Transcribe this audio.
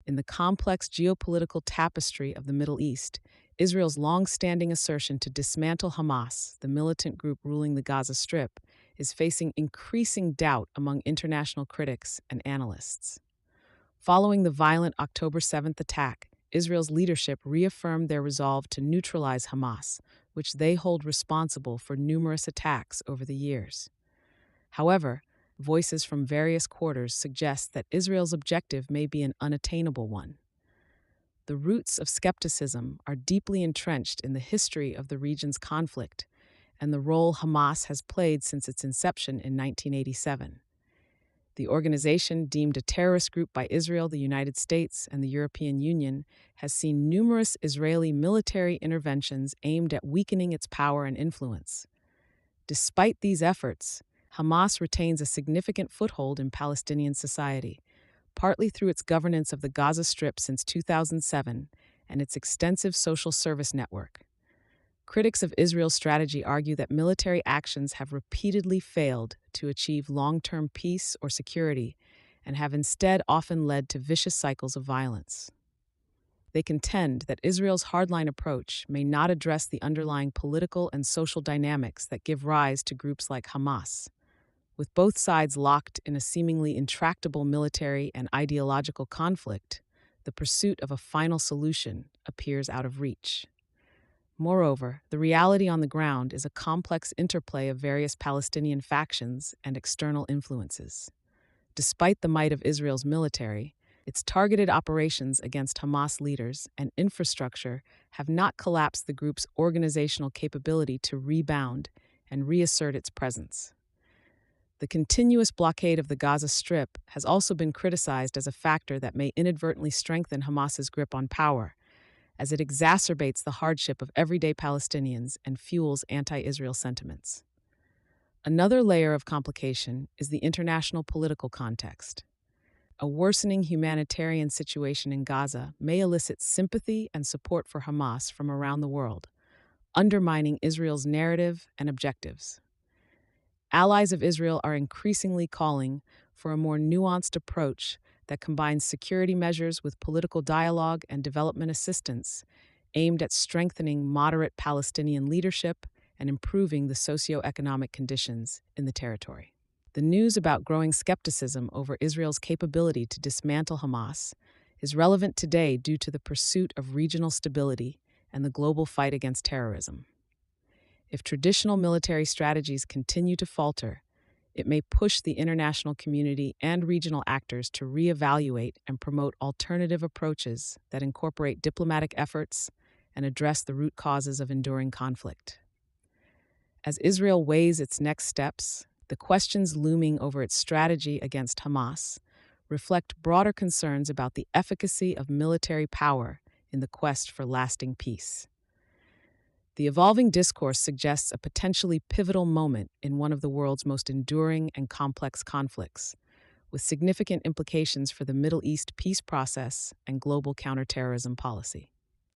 In the complex geopolitical tapestry of the Middle East, Israel's long-standing assertion to dismantle Hamas, the militant group ruling the Gaza Strip, is facing increasing doubt among international critics and analysts. Following the violent October 7th attack, Israel's leadership reaffirmed their resolve to neutralize Hamas, which they hold responsible for numerous attacks over the years. However, voices from various quarters suggest that Israel's objective may be an unattainable one. The roots of skepticism are deeply entrenched in the history of the region's conflict and the role Hamas has played since its inception in 1987. The organization, deemed a terrorist group by Israel, the United States, and the European Union, has seen numerous Israeli military interventions aimed at weakening its power and influence. Despite these efforts, Hamas retains a significant foothold in Palestinian society, partly through its governance of the Gaza Strip since 2007 and its extensive social service network. Critics of Israel's strategy argue that military actions have repeatedly failed to achieve long-term peace or security and have instead often led to vicious cycles of violence. They contend that Israel's hardline approach may not address the underlying political and social dynamics that give rise to groups like Hamas. With both sides locked in a seemingly intractable military and ideological conflict, the pursuit of a final solution appears out of reach. Moreover, the reality on the ground is a complex interplay of various Palestinian factions and external influences. Despite the might of Israel's military, its targeted operations against Hamas leaders and infrastructure have not collapsed the group's organizational capability to rebound and reassert its presence. The continuous blockade of the Gaza Strip has also been criticized as a factor that may inadvertently strengthen Hamas's grip on power, as it exacerbates the hardship of everyday Palestinians and fuels anti-Israel sentiments. Another layer of complication is the international political context. A worsening humanitarian situation in Gaza may elicit sympathy and support for Hamas from around the world, undermining Israel's narrative and objectives. Allies of Israel are increasingly calling for a more nuanced approach that combines security measures with political dialogue and development assistance, aimed at strengthening moderate Palestinian leadership and improving the socio-economic conditions in the territory. The news about growing skepticism over Israel's capability to dismantle Hamas is relevant today due to the pursuit of regional stability and the global fight against terrorism. If traditional military strategies continue to falter, it may push the international community and regional actors to reevaluate and promote alternative approaches that incorporate diplomatic efforts and address the root causes of enduring conflict. As Israel weighs its next steps, the questions looming over its strategy against Hamas reflect broader concerns about the efficacy of military power in the quest for lasting peace. The evolving discourse suggests a potentially pivotal moment in one of the world's most enduring and complex conflicts, with significant implications for the Middle East peace process and global counterterrorism policy.